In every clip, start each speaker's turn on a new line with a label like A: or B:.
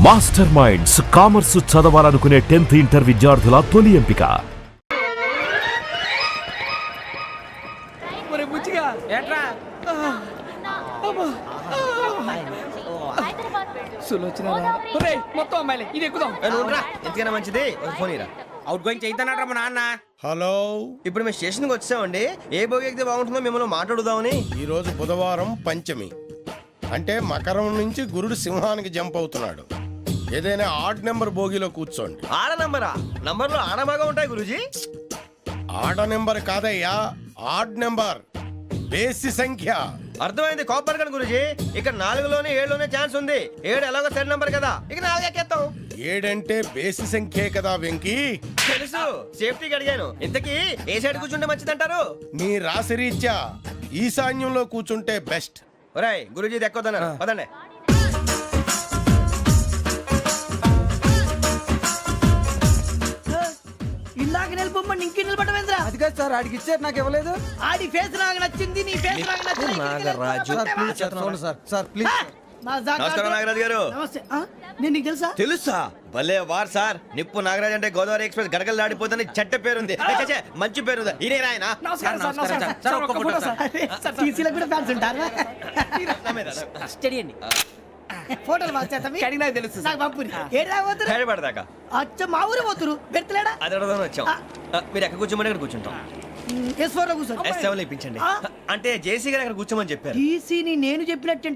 A: Master minds commerce చదవాలనుకునే 10th inter విద్యార్థుల తొలి ఎంపిక.
B: మొత్తం అమ్మాయిలే ఇది ఎక్కుదాం.
C: ఎందుకైనా మంచిది ఫోన్ ఇరా.
B: అవుట్ గోయింగ్ చేద్దానట మా నాన్న.
D: హలో,
C: ఇప్పుడు మేము స్టేషన్కి వచ్చామండి. ఏ బోగి ఎక్కితే బాగుంటుందో మిమ్మల్ని మాట్లాడుదామని.
D: ఈరోజు బుధవారం పంచమి, అంటే మకరం నుంచి గురుడు సింహానికి జంప్ అవుతున్నాడు. ఏదైనా ఆడ్ నెంబర్ బోగిలో కూర్చోండి.
C: ఆడ నంబరా? నంబర్లో ఆడ బాగా ఉంటాయి గురూజీ.
D: ఆడ నెంబర్ కాదయ్యా, ఆడ్ నెంబర్, బేసి సంఖ్య.
C: అర్థమైంది, కాపర్ కానీ గురూజీ. ఇక్కడ 4లోనే 7లోనే ఛాన్స్ ఉంది. 7 ఎలాగో సెడ్ నంబర్ కదా, ఇక 4 ఎక్కేస్తాం.
D: 7 అంటే బేసి సంఖ్యే కదా వెంకీ.
C: తెలుసు, సేఫ్టీకి అడిగాను. ఇంతకీ ఏ సైడ్ కూర్చుంటే మంచిదంటారు?
D: నీ రాశి రీత్యా ఈశాన్యంలో కూర్చుంటే బెస్ట్.
C: ఒరాయ్ గురూజీ దెక్కొద్దన్నారు, పదండి.
E: ఇందాక నిలబొమ్మని ఇంకే నిలబడమేంద్రా?
B: అది కాదు సార్, ఆడికి ఇచ్చారు నాకు ఇవ్వలేదు.
E: ఆడి ఫేస్ నాకు నచ్చింది, నీ ఫేస్ నాకు నచ్చింది.
C: నాగరాజు.
B: Sir please.
C: నమస్కారం నాగరాజు గారు.
E: నమస్తే. నేను నీకు తెలుసా?
C: తెలుసా? భలే వార్ సార్. నిప్పు నాగరాజ్ అంటే గోదావరి ఎక్స్ప్రెస్ గడగలు దాడిపోతుంది చెట్ట పేరుంది. ఛే, మంచి పేరు. ఈయన ఆయన
E: నమస్కారం సార్, నమస్కారం సార్. ఒక్క ఫోటో సార్. సార్ టీసీలో కూడా ఫ్యాన్స్ ఉంటారా? స్టడీ అండి. ఫోటోలు మార్చేస్తాం.
B: కడిగి నాకు తెలుసు
E: నాకు పంపుని. ఏడా పోతురు?
C: హైదరాబాద్
E: అచ్చ మా ఊరు పోతురు. పెడతలేడా?
C: అది అడగదామని వచ్చాం. మీరు ఎక్కడ కూర్చోమని అక్కడ కూర్చుంటాం.
E: S4 లో కూర్చో.
C: S7 ఇప్పించండి. అంటే జేసీ గారు అక్కడ కూర్చోమని చెప్పారు.
E: టీసీని నేను చెప్పినట్టు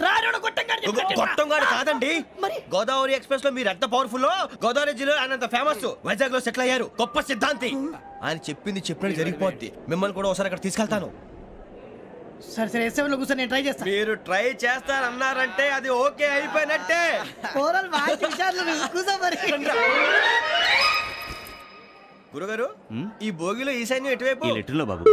C: గొట్టంగాడు కాదండి.
E: మరి
C: గోదావరి ఎక్స్ప్రెస్ లో మీరు ఎంత పవర్ఫుల్, గోదావరి జిల్లా ఆయన ఫేమస్. వైజాగ్ లో సెటిల్ అయ్యారు, గొప్ప సిద్ధాంతి. ఆయన చెప్పింది చెప్పినట్టు జరిగిపోద్ది. మిమ్మల్ని కూడా ఒకసారి అక్కడ తీసుకెళ్తాను.
E: సరే సరే, S7 లో కూర్చో, నేను ట్రై చేస్తాను.
C: మీరు ట్రై చేస్తారన్నారంటే అది ఓకే అయిపోయినట్టే.
E: ఓవరాల్ వాయిస్ విషయాలు కూర్చో మరి.
C: గురుగారు, ఈ భోగిలో ఈశాన్యం ఎటువైపు?
A: బాబు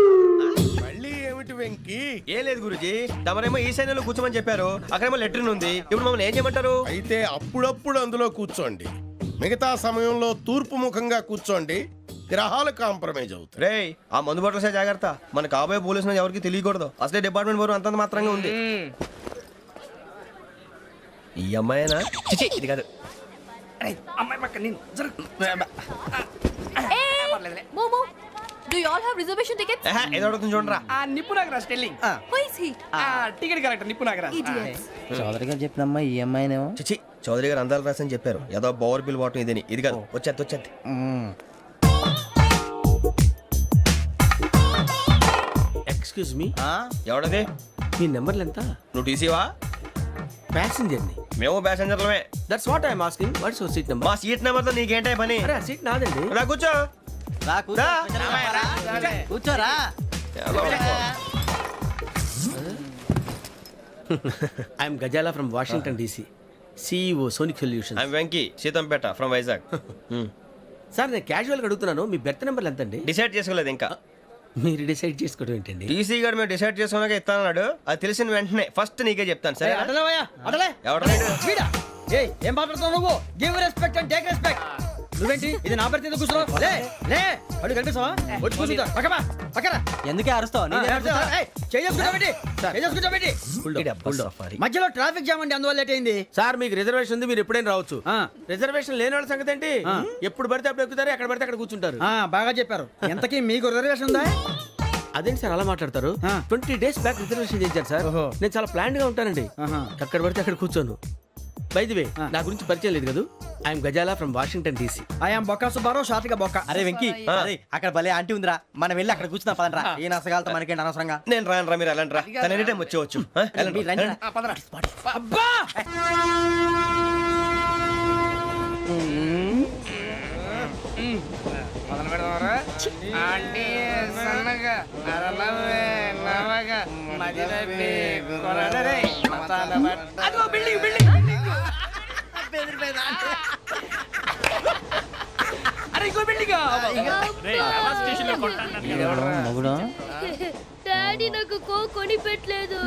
D: మళ్ళీ ఏమిటి వెంకీ?
C: ఏం లేదు గురుజీ, తమరేమో ఈశాన్యంలో కూర్చోమని చెప్పారు. అక్కడేమో లెట్రిన్ ఉంది. ఇప్పుడు మమ్మల్ని ఏం చేయమంటారు?
D: అయితే అప్పుడప్పుడు అందులో కూర్చోండి. మిగతా సమయంలో తూర్పు ముఖంగా కూర్చోండి. గ్రహాలు కాంప్రమైజ్ అవుతాయి.
C: రే, ఆ మందు బట్టలసే జాగ్రత్త. మన కాబోయే పోలీసులు ఎవరికి తెలియకూడదు. అసలే డిపార్ట్మెంట్ బోరు అంతంత మాత్రంగా ఉంది. ఈ అమ్మాయినా? చిచి, ఇది కాదు.
B: అమ్మాయి పక్క నేను
F: Momo, do you all have reservation tickets?
C: ఏదో అడుగుతుంది చూడరా.
B: ఆ నిప్పు Nagaraj sterling.
F: Who is he?
B: Ticket correct నిప్పు నాగరాజ్.
F: Idiots.
G: చౌదరి గారు చెప్పినమ్మా ఈ అమ్మాయినేమో.
C: చిచి, చౌదరి గారు అందాలు రాసని చెప్పారు. ఏదో బోర్ బిల్ వాటం ఇదని. ఇది కాదు, వచ్చేది.
H: Excuse me,
C: ఎవడది?
H: మీ నెంబర్లు ఎంత?
C: నువ్వు టీసీవా?
H: ప్యాసింజర్ ని.
C: మేము ప్యాసెంజర్లమే.
H: That's what I'm asking. What's your seat number?
C: మా సీట్ నెంబర్ తో నీకేంటే పని?
H: అరే, ఆ సీట్ నాదండి.
C: రా కూర్చో. రా.
G: కూర్చోరా.
H: I'm Gazala from Washington DC, CEO Sonic Solutions.
C: I'm Venky, Seethampeta from Vizag.
H: Sir, నేను క్యాజువల్ గా అడుగుతున్నాను, మీ బెర్త్ నెంబర్లు ఎంత అండి?
C: డిసైడ్ చేసుకోలేదు ఇంకా.
H: మీరు డిసైడ్ చేసుకోవడం ఏంటండి?
C: టీసీ గారు మేము డిసైడ్ చేసుకున్నాక ఇస్తానన్నాడు. అది తెలిసిన వెంటనే ఫస్ట్ నీకే చెప్తాను. సరే?
E: ఏం మాట్లాడుతావు నువ్వు? Give respect and take respect. నువ్వేంటి ఇది నా పరిస్థితి కూర్చున్నావు? లే లే, అడుగు కనిపిస్తావా? వచ్చి కూర్చుంటా. పక్కన
G: ఎందుకే అరుస్తావు?
E: మధ్యలో ట్రాఫిక్ జామ్ అండి, అందువల్ల లేట్ అయింది.
H: సార్, మీకు రిజర్వేషన్ ఉంది, మీరు ఎప్పుడైనా రావచ్చు. రిజర్వేషన్ లేని వాళ్ళ సంగతి ఏంటి? ఎప్పుడు పడితే అప్పుడు ఎక్కుతారు, ఎక్కడ పడితే అక్కడ కూర్చుంటారు.
E: బాగా చెప్పారు. ఎంతకీ మీకు రిజర్వేషన్ ఉందా?
H: అదేంటి సార్ అలా మాట్లాడతారు? 20 days బ్యాక్ రిజర్వేషన్ చేశారు సార్. నేను చాలా ప్లాన్డ్ గా ఉంటానండి. అక్కడ పడితే అక్కడ కూర్చోను. బై ది వే, నా గురించి పరిచయం లేదు కదా. I'm Gazala from Washington DC.
E: I'm Bokka Subbarao, షార్ట్గా బొక్క.
G: అరే వెంకీ, అక్కడ భలే ఆంటీ ఉందిరా, మనం వెళ్ళి అక్కడ కూర్చున్నా పదనరా. ఏ నసగాలతో మనకేంటి అనవసరంగా.
C: నేను రాను రా, మీరు ఎలాంటి రా. తన ఎనీ టైం వచ్చేవచ్చు.
E: అబ్బా,
B: మొదలు పెడదామరా? ఆంటీ సన్నగా నరలవే నవగా మదిరపి కొరడరే మసాల బట్ట. అదిగో బిల్డింగ్ బిల్డింగ్. అరే ఇంకో బిల్డింగ్.
G: మగుడు
F: డాడీ నాకు కోక్ కొని పెట్టలేదు.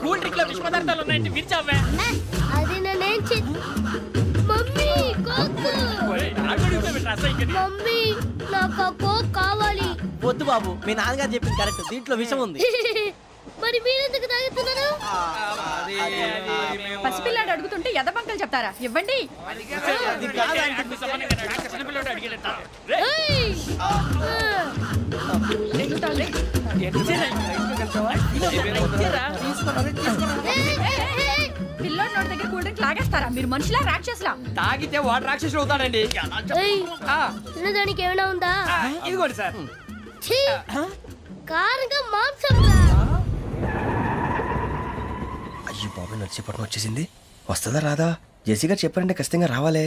B: కూల్ డ్రింక్ లో విష పదార్థాలు ఉన్నాయంటే విరిచావే.
F: అది నేనేం మమ్మీ కోక్. మమ్మీ, నాకు ఆ కోక్ కావాలి.
G: వద్దు బాబు, మీ నాన్నగారు చెప్పింది కరెక్ట్. దీంట్లో విషయం ఉంది.
F: మరి మీరెందుకు తాగుతున్నారు?
I: పసిపిల్లాడు అడుగుతుంటే ఎదబంకలు చెప్తారా? ఇవ్వండి.
F: ఏయ్!
I: పిల్లోడి నోటి దగ్గర కూల్ డ్రింక్ లాగేస్తారా? మీరు మనుషులా రాక్షసులా?
B: తాగితే వాడు రాక్షసుడు అవుతాడండి.
F: ఏయ్! తినడానికి ఏమైనా ఉందా?
B: ఇదిగోండి సార్.
F: ఛీ! కారంగా మాంసం రా.
C: అయ్యో బాబాయ్ నడిచేపట్నం వచ్చేసింది. వస్తుందా రాదా? జెసి గారు చెప్పారంటే ఖచ్చితంగా రావాలే.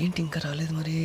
C: ఏంటి ఇంకా రాలేదు మరి?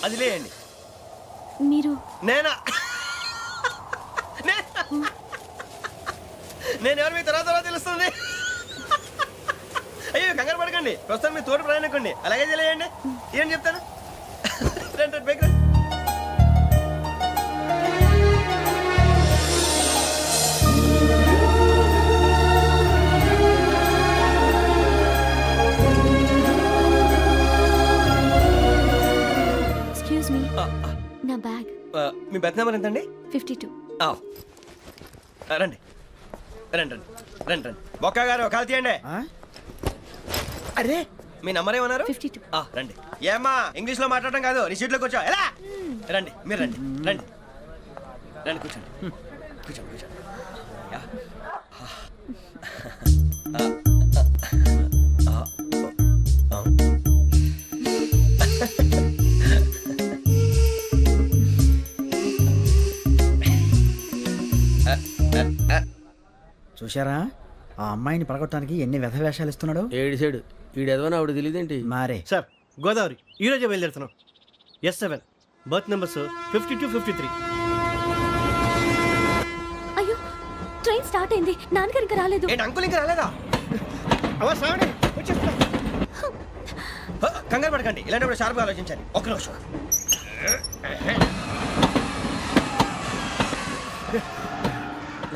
C: అది లేయండి.
F: మీరు
C: నేనా? నేను ఎవరు మీ తర్వాత తెలుస్తుంది. అయ్యో కంగారు పడకండి, ప్రస్తుతం మీ తోటి ప్రయాణకండి. అలాగే తెలియండి. ఏం చెప్తాను. రండి బైక్ రండి.
F: ఎక్స్క్యూజ్ మీ, నా బ్యాగ్.
C: మీ బెత్ నెంబర్ ఎంతండి?
F: 52.
C: రండి రండి రండి రండి రండి. బొక్క గారు కాల్ తీయండి. అరే మీ నంబర్ ఏమన్నారు?
F: 52.
C: రండి. ఏమ్మా ఇంగ్లీష్ లో మాట్లాడడం కాదు, నీ సీట్లో కూర్చో. ఎలా రండి, మీరు రండి రండి రండి, కూర్చోండి కూర్చోండి కూర్చోండి. యా.
E: చూశారా ఆ అమ్మాయిని పడగొట్టడానికి ఎన్ని వ్యధ వేషాలు ఇస్తున్నాడు.
H: ఏడు సైడు ఈడు ఎదవని ఆవిడ తెలియదేంటి?
E: మారే
G: సార్ గోదావరి ఈ రోజే బయలుదేరుతున్నాం. S7 berth numbers 52, 53.
F: అయ్యో, ట్రైన్ స్టార్ట్ అయింది. నాన్నగారు ఇంకా రాలేదు.
C: ఏంటి అంకుల్ ఇంకా రాలేదా? కంగారు పడకండి, ఇలాంటప్పుడు షార్ప్గా ఆలోచించండి. ఒక్క నిమిషం.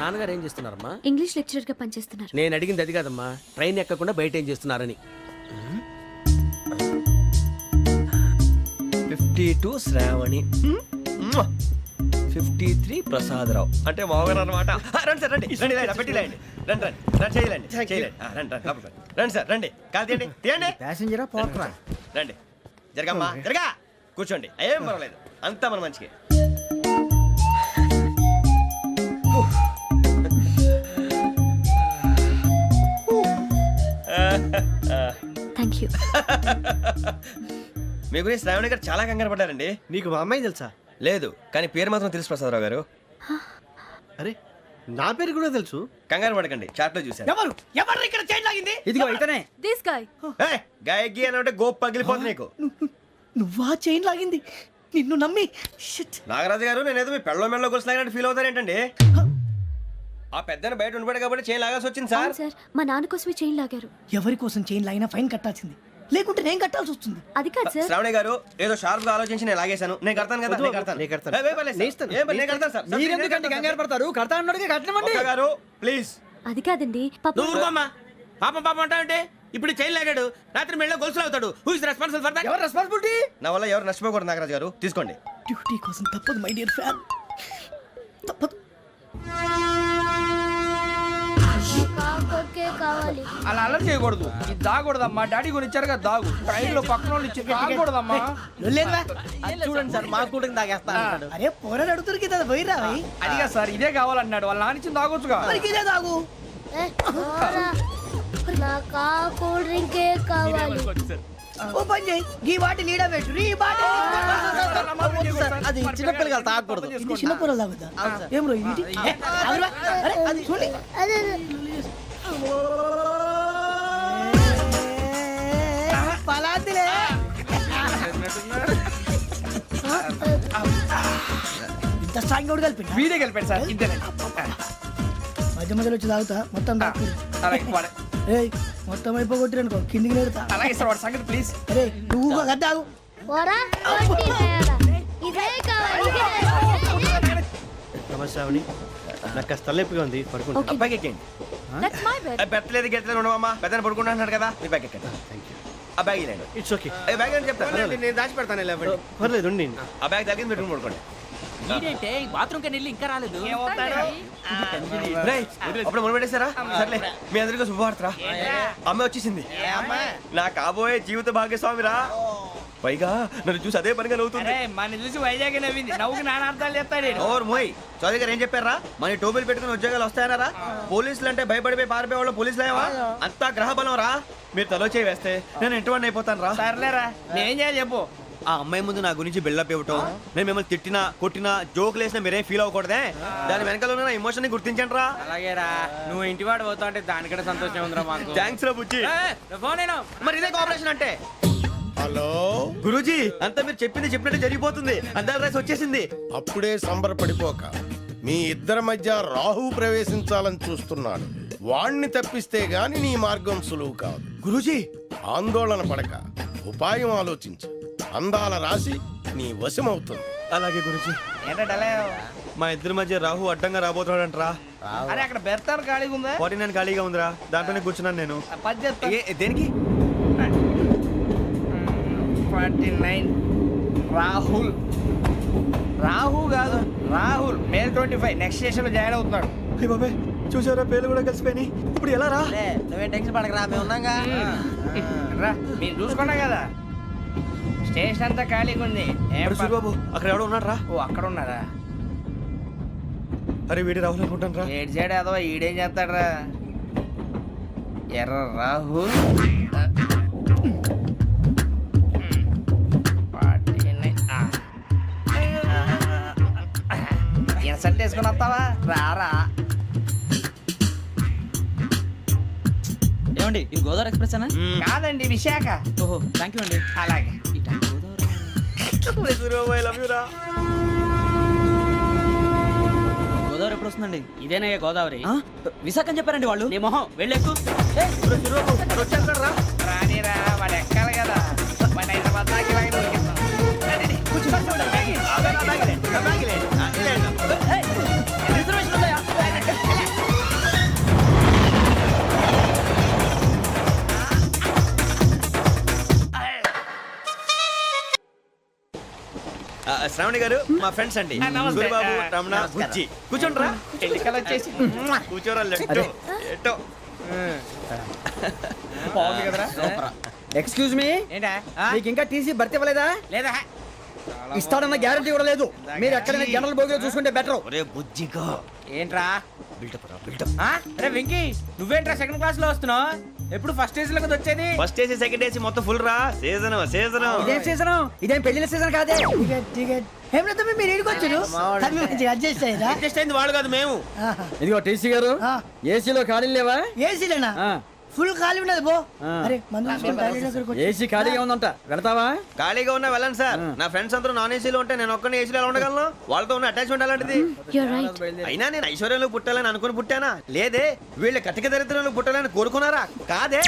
H: నాన్నగారు ఏం చేస్తున్నారమ్మా?
F: ఇంగ్లీష్ లెక్చరర్ గా పనిచేస్తున్నారు.
H: నేను అడిగింది అది కాదమ్మా, ట్రైన్ ఎక్కకుండా బయట ఏం చేస్తున్నారని.
C: 52 శ్రావణి, 53 ప్రసాదరావు అంటే మామగారు అనమాట. రండి సార్ రండి రండి, ఇలా పెట్టి లేండి. రండి రండి రండి, చేయలేండి చేయలేండి. రండి రండి లోపలికి రండి. రండి సార్ రండి, కాలు తీయండి తీయండి.
E: ప్యాసింజరా పోట్రా.
C: రండి జరగమ్మా జరగా, కూర్చోండి. ఏం పర్వాలేదు, అంతా మన మంచికి.
F: Thank you.
C: మీ గురించి శ్రావణి గారు చాలా కంగారు పడ్డారండి.
G: నీకు మా అమ్మాయి తెలుసా?
C: లేదు, కానీ పేరు మాత్రం తెలుసు ప్రసాదరావు గారు.
G: అరే నా పేరు కూడా తెలుసు.
C: కంగారు పడకండి, చాట్ లో చూశాను.
B: ఎవరు ఎవరు ఇక్కడ చైన్ లాగింది?
E: ఇదిగో ఇతనే.
F: This guy.
C: గాయకి అని అంటే గోప్ పగిలిపోతుంది నీకు.
B: నువ్వా చైన్ లాగింది? నిన్ను నమ్మి
C: నాగరాజు గారు, నేనేదో మీ పెళ్ళ మెళ్ళలో గురిసిలాగినట్టు ఫీల్ అవుతారేంటండి? ఆ పెద్దని బయట ఉండిపోయాడు కాబట్టి చైన్ లాగాల్సి వచ్చింది సార్.
F: అవును సార్, మా నాన్న కోసమే చైన్ లాగారు.
B: ఎవరి కోసం చైన్ లాగినా ఫైన్ కట్టాల్సింది, లేకుంటే నేను కట్టాల్సి వస్తుంది.
F: అది కాదు సార్.
C: శ్రావణి గారు ఏదో షార్ప్ గా ఆలోచించి నేను లాగేశాను. నేను కడతాను కదా, నేను కడతాను.
G: నేను కడతాను.
C: ఏ, పర్లేదు సార్.
G: నేను ఇస్తాను.
C: ఏ, నేను కడతాను సార్.
E: మీరెందుకంటే కంగారు పడతారు? కడతా అన్నాడుగా కట్టమండి.
C: ఒక్క గారు ప్లీజ్.
F: అది కాదండి పాప.
H: నువ్వు ఊరుకోమ్మా. పాపం పాపం అంటావంటే ఇప్పుడు చైన్ లాగాడు, రాత్రి మెళ్ళ గొలుసులు అవుతాడు. Who is responsible for that?
E: ఎవరు రెస్పాన్సిబిలిటీ?
C: నా వల్ల ఎవరు నష్టపోకూడదు నాగరాజు గారు, తీసుకోండి.
B: డ్యూటీ కోసం తప్పదు మై డియర్ ఫ్యాన్, తప్పదు.
F: కాకొక్కే కావాలి.
B: అలా అల్లరి చేయకూడదు. ఇది దాగకూడదమ్మా. డాడీ కొని ఇచ్చారు కదా దాగు. ట్రైన్ లో పక్కన వాళ్ళు ఇచ్చి దాగకూడదమ్మా.
G: చూడండి సార్, మా కూడా తాగేస్తా అన్నాడు.
B: అరే పోరాడు అడుగుతారు కదా పోయిరా. అదిగా సార్, ఇదే కావాలన్నాడు. వాళ్ళ నానిచ్చింది తాగొచ్చుగా. ఇదే తాగు.
F: ఏ, పోరా. నాకు ఆ కూల్ డ్రింకే కావాలి.
E: ఓ పని చేయి ఈ బాటి లీడ పెట్టు ఈ బాటి
H: అది చిన్నపిల్లలు తాగకూడదు.
E: ఇది చిన్న పొరలు తాగుతా ఏం రో ఇది అది చూడండి పలాతిలే ఇంత స్ట్రాంగ్ కూడా కలిపి
B: వీడే గెలిపాడు సార్ ఇంతేనే
E: మధ్య మధ్యలో వచ్చి తాగుతా మొత్తం తాగు
B: అలాగే వాడు-
E: ఏయ్ మొత్తం అయిపోగొట్టిరు అనుకో కిందికి నేడుతా
B: అలాగే సార్ వాడు సంగతి ప్లీజ్.
E: అరే నువ్వు గద్దాగు
F: పోరా, వడ్డీ తయారా. ఇదే కావాలి, ఇదే.
G: నమస్తే శ్రావణి, నాకు కాస్త తలెప్పిగా ఉంది, పడుకుంటా.
F: Okay.
C: అబ్బాయికి ఎక్కండి.
I: That's my bed.
C: పెట్టలేదు గెట్టలేదు ఉండవమ్మా పెద్దని పడుకుంటున్నాడు కదా మీ బ్యాగ్ ఎక్కండి. ఆ బ్యాగ్ ఇలాండి
G: ఇట్స్ ఓకే,
C: బ్యాగ్ అని చెప్తాను
H: నేను దాచి పెడతాను
G: పర్లేదు ఉండి.
C: ఆ బ్యాగ్ తగ్గింది పెట్టుకుని పడుకోండి.
B: బాత్రూమ్ కి వెళ్ళి ఇంకా రాలేదు.
C: రేయ్, అప్పుడు మొదలు పెట్టేశారా? సర్లే మీ అందరికీ శుభవార్తరా, అమ్మ వచ్చేసింది. నా కాబోయే జీవిత భాగ్యస్వామిరా. పైగా నన్ను చూసి అదే పనిగా నవ్వుతుంది.
B: మన చూసి వైజాగ్ నవ్వింది. నవ్వుకి నాన్న అర్థాలు చెప్తాడు.
C: ఓర్ మోయ్ చౌదరి గారు ఏం చెప్పారా? మన టోబీలు పెట్టుకుని ఉద్యోగాలు వస్తాయనరా? పోలీసులు అంటే భయపడిపోయి పారిపోయే వాళ్ళు పోలీసులేవా? అంతా గ్రహ బలం రా. మీరు తలో చేయి వేస్తే నేను ఇంటివాడిని అయిపోతాను రా.
B: సర్లేరా, నేనేం చేయాలి చెప్పు.
C: ఆ అమ్మాయి ముందు నా గురించి బిల్డప్ ఇవ్వటం, నేను మిమ్మల్ని తిట్టినా కొట్టినా జోకులు వేసినా మీరేం ఫీల్ అవ్వకూడదే. దాని వెనకాల ఉన్న ఎమోషన్ ని గుర్తించండి రా.
B: అలాగేరా, నువ్వు ఇంటివాడు పోతా అంటే దానికంటే సంతోషం ఉందిరా మాకు.
C: థ్యాంక్స్ రా బుజ్జి.
B: ఫోన్ అయినా
C: మరి ఇదే కోఆపరేషన్ అంటే.
D: హలో
C: గురూజీ అంతా మీరు చెప్పింది చెప్పినట్టు జరిగిపోతుంది. అందాల రైస్ వచ్చేసింది.
D: అప్పుడే సంబరపడిపోక మీ ఇద్దరి మధ్య రాహు ప్రవేశించాలని చూస్తున్నాడు. వాణ్ణి తప్పిస్తే గాని నీ మార్గం సులువు కాదు.
C: గురూజీ
D: ఆందోళన పడక ఉపాయం ఆలోచించు. అందాల రాశి నీ వశమవుతుంది.
C: అలాగే గురూజీ.
B: ఏంటంటే
C: మా ఇద్దరి మధ్య రాహు అడ్డంగా రాబోతున్నాడంట్రా.
B: అరే అక్కడ బెర్తాను ఖాళీగా ఉందా?
C: 49 ఖాళీగా ఉందిరా, దాంట్లోనే కూర్చున్నాను నేను.
B: పది చెప్తా.
C: దేనికి?
B: 49 రాహుల్. రాహు కాదు రాహుల్. మే 25 నెక్స్ట్ స్టేషన్ లో జాయిన్ అవుతున్నాడు.
C: అయ్య బాబాయ్, చూసారా పేర్లు కూడా కలిసిపోయినాయి. ఇప్పుడు ఎలా రా?
E: నువ్వే టెన్షన్ పడకరా మేము ఉన్నాగా
B: రా, మీరు చూసుకున్నా కదా స్టేషన్ అంతా ఖాళీగా ఉంది. ఏం
C: అరే సూరిబాబు, అక్కడ ఎవడో ఉన్నాడు రా.
B: ఓ అక్కడ ఉన్నారా?
C: అరే వీడి రాహుల్ అనుకుంటాను రా.
B: ఏడు సైడ్ అదో ఈడేం చేస్తాడరా? ఎర్ర రాహుల్. 49. ఇన్సల్ట్ వేసుకుని వస్తావా? రారా.
E: ఏమండి ఇది గోదావరి ఎక్స్ప్రెస్ అనా?
B: కాదండి, విశాఖ.
E: ఓహో థ్యాంక్ యూ అండి.
B: అలాగే.
C: సూరిబాబు, I love you రా.
E: గోదావరి ఎప్పుడు వస్తుందండి?
B: ఇదేనయ్య గోదావరి.
E: విశాఖ అని చెప్పారండి వాళ్ళు.
B: నీ మొహం వెళ్ళెక్కు.
C: వచ్చేస్తాడు రా.
B: రానిరా, వాడు ఎక్కాలి కదా. వాడిని హైదరాబాద్ దాకా ఇలాగే దొరికిస్తాం. రండి, రండి. కూర్చో.
E: రిజర్వేషన్ ఉన్నాయా?
C: శ్రావణి గారు మా ఫ్రెండ్స్ అండి.
B: నమస్తే.
C: సూరిబాబు, రమణ,
B: నమస్కారం.
C: బుజ్జి. కూర్చోండి రా.
B: ఎన్నికలు వచ్చేసి
C: కూర్చోరా. లెట్టో ఎట్టో.
B: బాగుంది కదరా?
E: ఎక్స్క్యూజ్ మీ,
B: ఏంటా?
E: మీకు ఇంకా టీసీ భర్తీ ఇవ్వలేదా?
B: లేదా
E: ఇస్తాడన్న గ్యారంటీ కూడా లేదు. మీరు ఎక్కడైనా జనరల్ బోగిలో చూసుకుంటే బెటర్.
C: ఒరే బుజ్జిగా
B: ఏంట్రా?
C: బిల్డప్ రా, బిల్డప్.
B: అరే వెంకీ, నువ్వేంట్రా సెకండ్ క్లాస్ లో వస్తున్నావు? ఎప్పుడు ఫస్ట్ ఏసీ లో వచ్చేది?
C: ఫస్ట్ ఏసీ సెకండ్ ఏసీ మొత్తం ఫుల్ రా. Season season.
E: ఇదేం సీజన్? ఇదేం పెళ్లిన సీజన్ కాదే. ఏమిటో మీరు ఇడికొచ్చారు అడ్జస్ట్ అయ్యారా?
C: అడ్జస్ట్ అయింది వాళ్ళు కాదు, మేము.
E: ఇదిగో టీసీ గారు, ఏసీలో ఖాళీ లేవా? ఏసీలేనా? ఫుల్ ఖాళీ ఉండదు బో. అరే ఏసీ ఖాళీగా ఉందంట, వెళతావా?
C: ఖాళీగా ఉన్నా వెళ్ళండి సార్. నా ఫ్రెండ్స్ అందరూ నాన్ ఏసీలో ఉంటే నేను ఒక్కనే ఏసీలో ఎలా ఉండగలను? వాళ్ళతో ఉన్న అటాచ్మెంట్ అలాంటిది.
F: You're right.
C: అయినా నేను ఐశ్వర్యంలో పుట్టాలని అనుకుని పుట్టానా? లేదే. వీళ్ళ కటిక దరిద్రంలో పుట్టాలని కోరుకున్నారా? కాదే.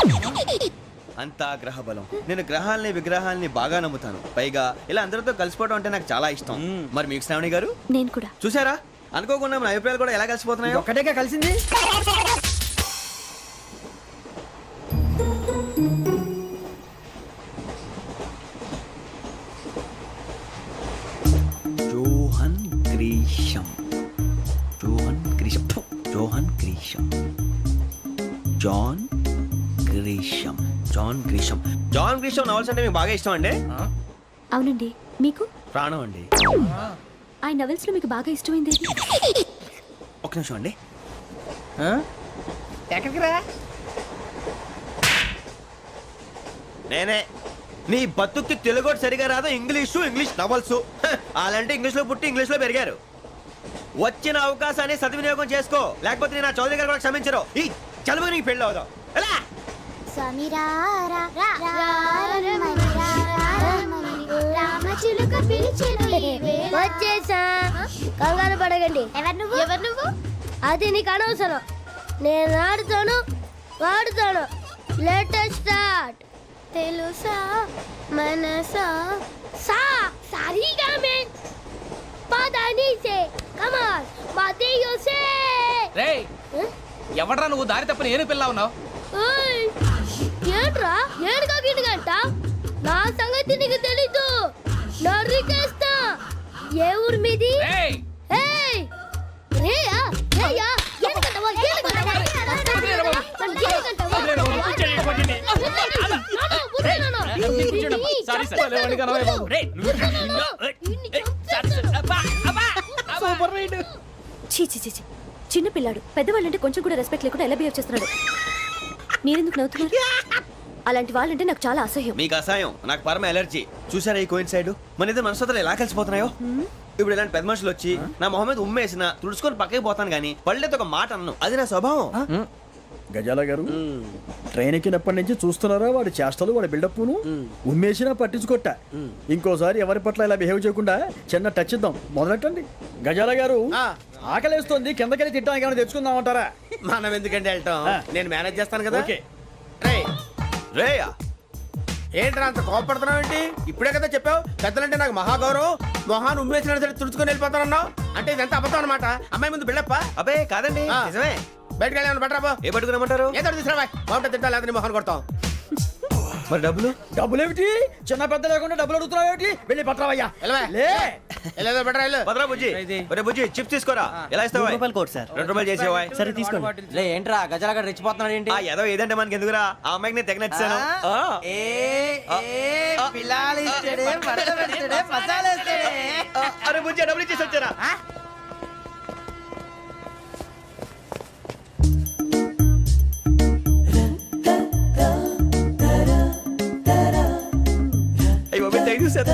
C: అంతా గ్రహ బలం. నేను గ్రహాలని విగ్రహాలని బాగా నమ్ముతాను. పైగా ఇలా అందరితో కలిసిపోవడం అంటే నాకు చాలా ఇష్టం. మరి మీకు శ్రావణి గారు?
F: నేను కూడా.
C: చూసారా, అనుకోకుండా మన అభిప్రాయాలు కూడా ఎలా కలిసిపోతున్నాయో.
E: ఒక్కటేగా కలిసింది.
C: John Grisham. John Grisham. John Grisham. John Grisham. John Grisham. John Grisham novels అంటే మీకు బాగా ఇష్టం అండి?
F: అవునండి, మీకు?
C: ప్రాణం అండి.
F: ఆ నవెల్స్ లో మీకు బాగా ఇష్టమైంది?
C: ఒక్క నిమిషం అండి.
B: ఎక్కడికి రా?
C: నేనే నీ బతుక్కి తెలుగు ఒకటి సరిగా రాదు, ఇంగ్లీష్ నవల్స్. అలాంటి ఇంగ్లీష్ లో పుట్టి ఇంగ్లీష్ లో పెరిగారు. వచ్చిన అవకాశాన్ని సద్వినియోగం చేసుకో, లేకపోతే నేను నా చౌదరి గారు కూడా క్షమించరు. ఈ చదువు నీకు పెళ్ళి అవుదాం. ఎలా
F: వచ్చేసా, కంగారు పడగండి. ఎవరు నువ్వు? అది నీకు అనవసరం. నేను ఆడుతాను, వాడుతాను. Latest start. తెలుసా మనసా సా సారీగా మే పదని సే కమాన్ మదియో సే.
B: రేయ్ ఎవడ్రా నువ్వు దారి తప్పని ఏను పిల్ల ఉన్నావు?
F: ఓయ్ ఏంట్రా ఏడుగా గిడుగంట? నా సంగతి నీకు తెలీదు. నరికేస్తా. ఏ ఊరు మీది?
B: రేయ్
F: ఏయ్ రేయా రేయా ఏడుగంటవా ఏడుగంటవా
B: సారీ సార్. రేయ్ సూపర్ రైడ్.
J: చీ చీ చీ చీ. చిన్న పిల్లాడు పెద్దవాళ్ళంటే కొంచెం కూడా రెస్పెక్ట్ లేకుండా ఎలా బిహేవ్ చేస్తున్నాడు. మీరెందుకు నవ్వుతున్నారు? అలాంటి వాళ్ళంటే నాకు చాలా అసహ్యం.
C: మీకు అసహాయం, నాకు పరమ ఎలర్జీ. చూసారా ఈ కోయిన్ సైడ్? మన ఇద్దరు మనసుతో ఎలా కలిసిపోతున్నాయో. ఇప్పుడు ఇలాంటి పెద్ద మనుషులు వచ్చి నా మొహం మీద ఉమ్మేసిన తుడుచుకొని పక్కకి పోతాను కానీ పళ్ళేతో ఒక మాట అన్ను. అది నా స్వభావం.
E: గజాల గారు ట్రైన్ ఎక్కినప్పటి నుంచి చూస్తున్నారా వాడి చేష్టలు, వాడి బిల్డప్ను. ఉమ్మేసినా పట్టించుకోట. ఇంకోసారి ఎవరి పట్ల ఇలా బిహేవ్ చేయకుండా చిన్న టచ్ ఇద్దాం. మొదలెట్టండి. గజాల గారు ఆకలేస్తోంది, కిందకెళ్ళి తిట్టడానికి ఏమైనా తెచ్చుకుందామంటారా?
H: మనం ఎందుకంటే వెళ్తాం, నేను మేనేజ్ చేస్తాను కదా.
E: ఓకే.
C: రేయా
H: ఏంట్రా అంత కోపడుతున్నావు ఏంటి? ఇప్పుడే కదా చెప్పావు పెద్దలంటే నాకు మహాగౌరవం, మొహాన్ని ఉమ్మేసిన సరే తుడుచుకొని వెళ్ళిపోతానన్నావు. అంటే ఇదంతా అబద్ధం అనమాట. అమ్మాయి ముందు బిల్డప్ప.
C: అబ్బే కాదండి, నిజమే.
H: బయటకు వెళ్ళి బట్రాబో.
C: ఏ పట్టుకురమ్మంటారు?
H: ఏదో తీసుకురా, బాగుంటుంది తింటా, లేదా మొహాన్ని కొడతాం.
C: మరి డబ్బులు?
E: డబ్బులేమిటి? చిన్న పెద్ద లేకుండా డబ్బులు అడుగుతున్నావు ఏమిటి? వెళ్ళి పట్టరావయ్యా.
H: వెళ్ళేదో బట్రా వెళ్ళు.
C: భద్రా బుజ్జి, ఒరే బుజ్జి చిప్స్ తీసుకోరా. ఎలా ఇస్తావా?
G: సార్
C: 2 రూపాయలు చేసేవా?
G: సరే తీసుకోండి.
E: లే ఏంట్రా గజాల రెచ్చిపోతున్నాడు ఏంటి?
C: ఆ ఏదో ఏదంటే మనకి ఎందుకురా, ఆ అమ్మాయికి నేను తెగ నచ్చాను. అరే బుజ్జి డబ్బులు ఇచ్చేసి వచ్చారా? అయ్యో థ్యాంక్ యూ సార్.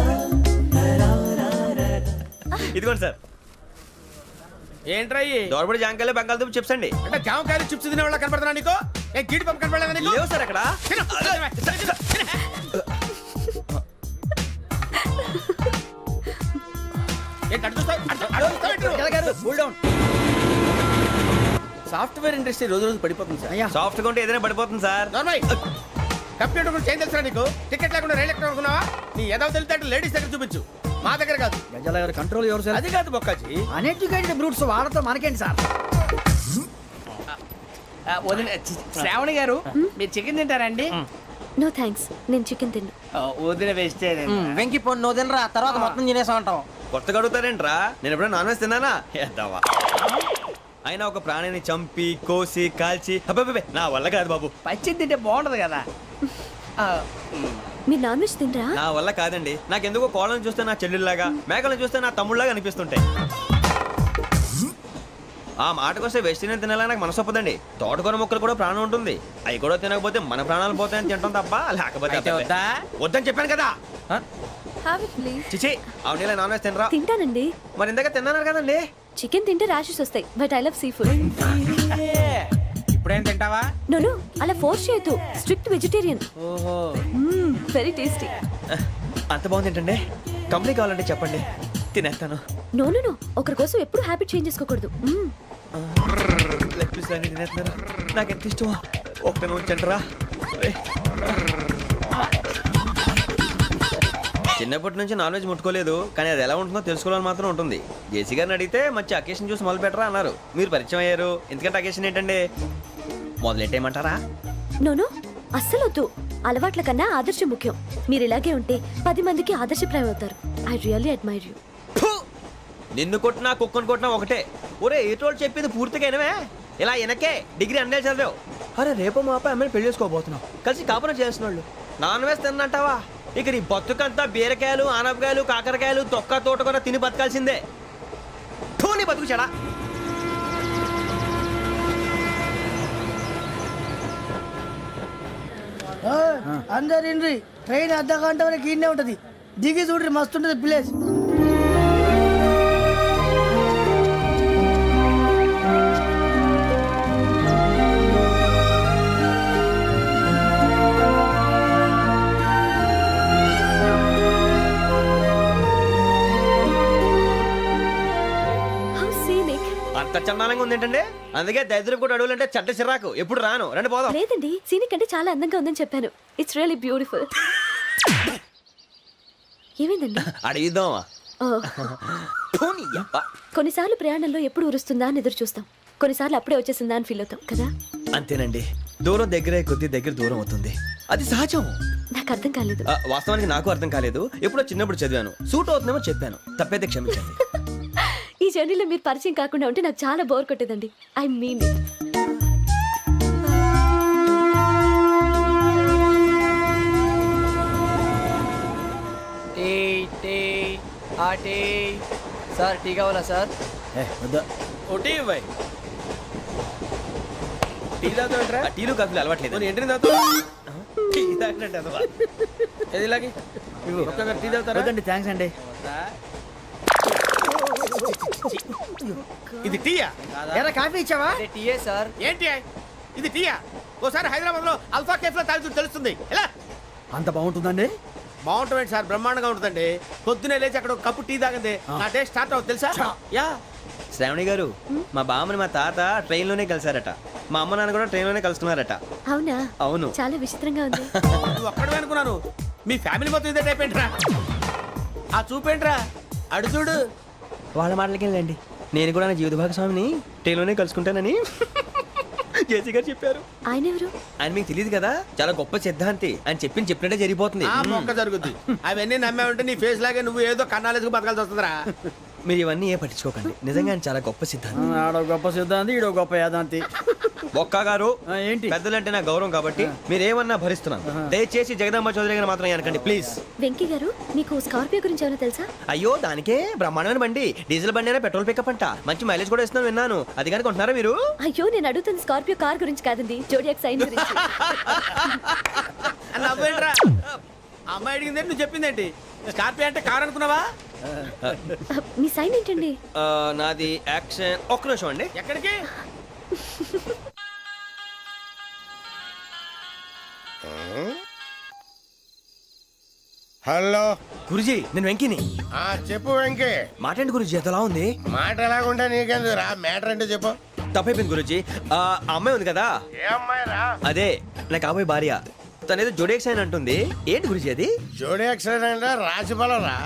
C: ఇదిగోండి సార్.
H: ఏంట్రా
C: దోరబడి జాంకాయలు బంగాళదుంప చిప్స్ అండి.
H: అంటే జామకాయలు చిప్స్ తినే వాళ్ళ కనపడుతున్నా నీకు? ఏ గీడి పంప కనపడలేదా నీకు?
C: లేవు సార్ అక్కడ.
H: సాఫ్ట్వేర్ ఇండస్ట్రీ రోజు రోజు పడిపోతుంది సార్.
C: సాఫ్ట్ గా ఉంటే ఏదైనా పడిపోతుంది సార్.
H: కంప్యూటర్ గురించి ఏం తెలుసా నీకు? టికెట్ లేకుండా రైలు ఎక్కడ అనుకున్నావా? నీ ఏదో తెలితే లేడీస్ దగ్గర చూపించు, మా దగ్గర కాదు.
E: గజాల గారు కంట్రోల్ ఎవరు సార్?
H: అది కాదు బొక్కాజీ.
E: అన్ఎడ్యుకేటెడ్ బ్రూట్స్ వాళ్ళతో మనకేంటి సార్?
B: శ్రావణి గారు మీరు చికెన్ తింటారండి?
J: నో థ్యాంక్స్, నేను చికెన్ తిన్ను.
B: వదిన వేస్తే
E: వెంకి పొన్ను నువ్వు తినరా, తర్వాత మొత్తం తినేసా ఉంటాం.
C: కొత్తగా అడుగుతారేంట్రా? నేను ఎప్పుడైనా నాన్ వెజ్ తిన్నానా? ఎద్దావా. అయినా ఒక ప్రాణిని చంపి కోసి కాల్చి అబ్బబ్బే నా వల్ల కాదు బాబు.
B: పచ్చి తింటే బాగుంటది కదా.
J: మీరు నాన్ వెజ్ తినరా?
C: నా వల్ల కాదండి. నాకెందుకో కోళ్ళని చూస్తే నా చెల్లెళ్ళలాగా, మేకలను చూస్తే నా తమ్ముళ్ళలాగా అనిపిస్తుంటాయి. ఆ మాటకొస్తే వెస్టిరియన్ తినాలని నాకు మనసు ఒప్పదండి. తోటకూర మొక్కలు కూడా ప్రాణం ఉంటుంది. అవి కూడా తినకపోతే మన ప్రాణాలు పోతాయని తింటాం తప్ప లేకపోతే వద్దని చెప్పాను కదా. చిచి అవునీ నాన్ వెజ్ తినరా?
J: తింటానండి.
C: మరి ఇందాక తిన్నాను కదండి.
J: చికెన్ తింటే ర్యాషెస్ వస్తాయి, but I love sea food.
B: ఇప్పుడేం తింటావా?
J: నో అలా ఫోర్స్ చేయొద్దు. Strict vegetarian. Very tasty.
C: అంత బాగుంది ఏంటండి? కంపెనీ కావాలంటే చెప్పండి, తినేస్తాను.
J: నో ఒకరి కోసం ఎప్పుడు హ్యాబిట్ చేంజ్ చేసుకోకూడదు.
C: లెగ్ పీస్ అన్ని తినేస్తున్నారు. నాకు ఎంత ఇష్టమో ఒక్క ఉంచండిరా. చిన్నప్పటి నుంచి నాన్ వెజ్ ముట్టుకోలేదు, కానీ అది ఎలా ఉంటుందో తెలుసుకోవాలని మాత్రం ఉంటుంది. జేసీ గారిని అడిగితే మంచి అకేషన్ చూసి మొదలు పెట్టరా అన్నారు. మీరు పరిచయం అయ్యారు, ఎందుకంటే అకేషన్ ఏంటండి? మొదలెట్టేయమంటారా?
J: నో అస్సలు వద్దు. అలవాట్ల కన్నా ఆదర్శం ముఖ్యం. మీరు ఇలాగే ఉంటే 10 మందికి ఆదర్శప్రాయం అవుతారు. I really admire you.
C: నిన్ను కొట్టినా కుక్కను కొట్టినా ఒకటే. ఒరే ఏటోళ్ళు చెప్పింది పూర్తిగా వినవే. ఇలా వెనకే డిగ్రీ అన్నే చదివావు. అరే రేపు మా అబ్బాయి అమ్మాయిని పెళ్లి చేసుకోబోతున్నావు, కలిసి కాపురం చేసిన వాళ్ళు నాన్ వెజ్ తిన్నంటావా? ఇక నీ బతుకంతా బీరకాయలు, ఆనపకాయలు, కాకరకాయలు, తొక్క తోట కూడా తిని బతకాల్సిందే. నీ బతుకు చెడా.
K: అందరు ఇండ్రి ట్రైన్ అర్ధ గంట వరకు ఇన్నే ఉంటది దిగి చూడ్రి మస్తు ఉంటది ప్లేస్
J: హౌ సీనిక్.
C: అంత చందానంగా ఉంది ఏంటంటే, అందుకే దరిద్రం కూడా అడవులంటే చెడ్డ చిరాకు. ఎప్పుడు రాను, రండి పోదాం.
J: లేదండి, సీనిక్ అంటే చాలా అందంగా ఉందని చెప్పాను. It's really beautiful. ఏమైందండి?
C: అడిగిద్దామా?
J: ఓ, కొన్నిసార్లు ప్రయాణంలో ఎప్పుడు ఉరుస్తుందా అని ఎదురు చూస్తాం, కొన్నిసార్లు అప్పుడే వచ్చేసిందా అని ఫీల్ అవుతాం కదా.
C: అంతేనండి, దూరం దగ్గరే కొద్ది దగ్గర దూరం అవుతుంది, అది సహజం.
J: నాకు అర్థం కాలేదు.
C: వాస్తవానికి నాకు అర్థం కాలేదు, ఎప్పుడో చిన్నప్పుడు చదివాను, సూట్ అవుతుందేమో చెప్పాను, తప్పైతే క్షమించండి.
J: ఈ జర్నీలో మీరు పరిచయం కాకుండా ఉంటే నాకు చాలా బోర్ కొట్టేదండి. ఐ మీన్
K: సార్ టీ కావాలా సార్?
E: వద్దా.
C: ఒకటి ఇవ్వాయి. టీ తాగుతావేంట్రా? టీలు కాఫీలు అలవాట్లేదు. ఏంటి తాగుతావు? టీ తాగినట్టు అదవా. ఏది ఇలాగే ఒక్కగారు టీ తాగుతారా?
E: వద్దండి, థ్యాంక్స్ అండి.
B: ఇది టీయా?
K: ఎరా కాఫీ ఇచ్చావా?
H: టీయే సార్.
B: ఏంటి ఇది టీయా? ఓసారి హైదరాబాద్ లో అల్ఫా కేఫ్ లో తాగుతూ తెలుస్తుంది. ఎలా
E: అంత బాగుంటుందండి?
B: బాగుంటుంది సార్, బ్రహ్మాండంగా ఉంటుందండి. పొద్దునే లేచి అక్కడ ఒక కప్పు టీ తాగింది నా డే స్టార్ట్ అవుతుంది తెలుసా?
C: యా శ్రావణి గారు, మా బామ్మని మా తాత ట్రైన్ లోనే కలిసారట, మా అమ్మ నాన్న కూడా ట్రైన్ లోనే కలుసుకున్నారట.
J: అవునా?
C: అవును.
J: చాలా విచిత్రంగా ఉంది.
B: నువ్వు ఒక్కడే అనుకున్నాను, మీ ఫ్యామిలీ మొత్తం ఇదే టైప్ ఏంట్రా? ఆ చూపేంట్రా, అడు చూడు.
C: వాళ్ళ మాటలకి వెళ్ళండి, నేను కూడా నా జీవిత భాగస్వామిని ట్రైన్ లోనే కలుసుకుంటానని జేసీ గారు చెప్పారు.
J: ఆయన ఎవరు?
C: ఆయన మీకు తెలియదు కదా, చాలా గొప్ప సిద్ధాంతి అని చెప్పినట్టే జరిగిపోతుంది.
B: ఆ మొక్క జరుగుద్ది. అవన్నీ నమ్మే ఉంటే నీ ఫేస్ లాగే నువ్వు ఏదో కన్నాలేసుకు బతకాల్సి వస్తుందిరా.
C: మీరు ఇవన్నీ ఏ పట్టించుకోకండి, నిజంగా ఆయన చాలా గొప్ప సిద్ధాంతి.
E: ఆడో గొప్ప సిద్ధాంతి, ఈడో గొప్ప యాదాంతి.
C: ఒక్క గారు,
E: ఏంటి?
C: పెద్దలంటే నా గౌరవం కాబట్టి మీరు ఏమన్నా భరిస్తున్నాను. దయచేసి జగదాంబ చౌదరి గారు మాత్రం అనకండి ప్లీజ్.
J: వెంకీ గారు, మీకు స్కార్పియో గురించి ఏమైనా తెలుసా?
C: అయ్యో, దానికే బ్రహ్మాండమైన బండి, డీజిల్ బండి అయినా పెట్రోల్ పికప్ అంట, మంచి మైలేజ్ కూడా ఇస్తున్నాను విన్నాను. అది కానీ కొంటున్నారా మీరు?
J: అయ్యో, నేను అడుగుతుంది స్కార్పియో కార్ గురించి కాదండి, జోడియాక్ సైన్ గురించి.
B: నవ్వేంట్రా? అమ్మాయి అడిగింది నువ్వు చెప్పిందేంటి? స్కార్పియో అంటే కార్ అనుకున్నావా?
J: మీ సైన్ ఏంటండి?
C: నాది యాక్షన్. ఒక్క నిమిషం అండి.
B: ఎక్కడికి?
D: హలో
C: గురుజీ, నేను వెంకిని.
D: చెప్పు వెంకీ.
C: మాట్లాడండి గురుజీ, ఎంతలా ఉంది?
D: మాట ఎలాగుంటా నీకెందుకు రా, మ్యాటర్ అంటే చెప్పు.
C: తప్పైపోయింది గురుజీ. ఆ అమ్మాయి ఉంది కదా,
D: ఏ అమ్మాయి రా?
C: అదే నా కాబోయే భార్య, తనేదో జోడేక్ సైన్ అంటుంది. ఏంటి గురుజీ అది?
D: జోడి యాక్సిడెంట్ రాసి రా.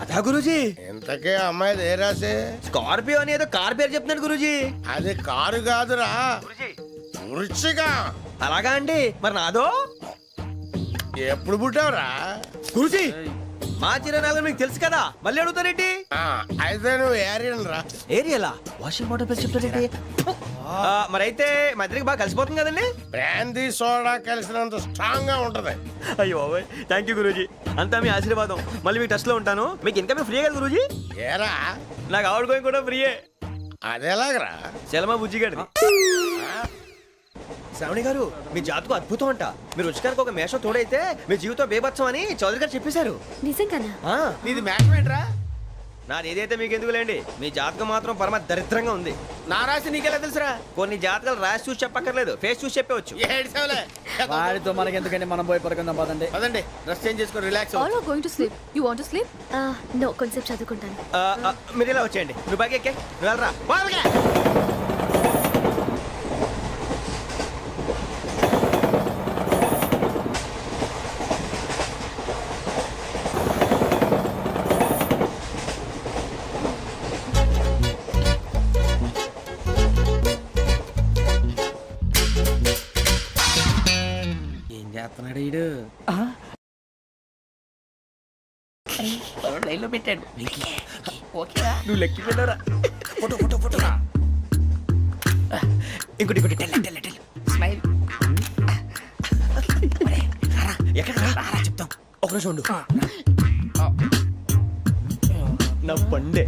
C: అదా గురుజీ?
D: ఇంతకే అమ్మాయి ఏ రాసి?
C: స్కార్పియో అని ఏదో కార్ పేరు చెప్తున్నాడు గురుజీ.
D: అది కారు కాదురా, వృచ్చిక.
C: అలాగా అండి, మరి నాదో?
D: ఎప్పుడు పుట్టావురా?
C: గురుజీ, మా చిరనాలు మీకు తెలుసు కదా, మళ్ళీ అడుగుతారేంటి?
D: అయితే నువ్వు ఏరియన్ రా.
C: ఏరియలా? వాషింగ్ వాటర్ పేరు చెప్తారేంటి? మరైతే మా ఇద్దరికి బాగా కలిసిపోతుంది కదండి.
D: బ్రాందీ సోడా కలిసినంత స్ట్రాంగ్ గా ఉంటది.
C: అయ్యో థ్యాంక్ యూ గురూజీ, అంతా మీ ఆశీర్వాదం. మళ్ళీ మీకు టచ్ లో ఉంటాను. మీకు ఇన్కమ్ ఫ్రీ కదా గురూజీ?
D: ఏరా,
C: నాకు ఆవిడ గోయింగ్ కూడా ఫ్రీయే.
D: అదేలాగరా?
C: చలమా బుజ్జి గారిది. శ్రావణి గారు, మీ జాతకు అద్భుతం అంట. మీరు రుచికారికి ఒక మేషం తోడైతే మీ జీవితం బేబత్సం అని చౌదరి గారు చెప్పేశారు.
J: నిజంగానా?
B: నీది మ్యాచ్ ఏంట్రా?
C: నాది ఏదైతే మీకు ఎందుకులేండి, మీ జాతకం మాత్రం పరమ దరిద్రంగా ఉంది.
B: నా రాసి నీకెలా తెలుసురా?
C: కొన్ని జాతకాలు రాసి చూసి చెప్పక్కర్లేదు, ఫేస్ చూసి చెప్పవచ్చు.
E: వాడితో మనకి ఎందుకండి, మనం పోయి పడుకుందాం పదండి.
B: పదండి, డ్రెస్ చేంజ్ చేసుకొని relax.
I: All are going to sleep. You want to sleep?
J: No, కొంచెం చదువుకుంటాను.
C: మీరు ఇలా వచ్చేయండి. నువ్వు బాగా ఎక్కే, నువ్వు వెళ్ళరా.
H: ఏం చేస్తున్నాడు ఈడు? లైన్లో పెట్టాడు. ఓకేరా?
C: నువ్వు లెక్కి పెట్టారా? Photo photo photo. ఇంకోటి ఇంకోటి. Tell
H: smile.
C: ఎక్కడ రారా చెప్తాం. ఒక నిమిషం ఉండు. నా పండే.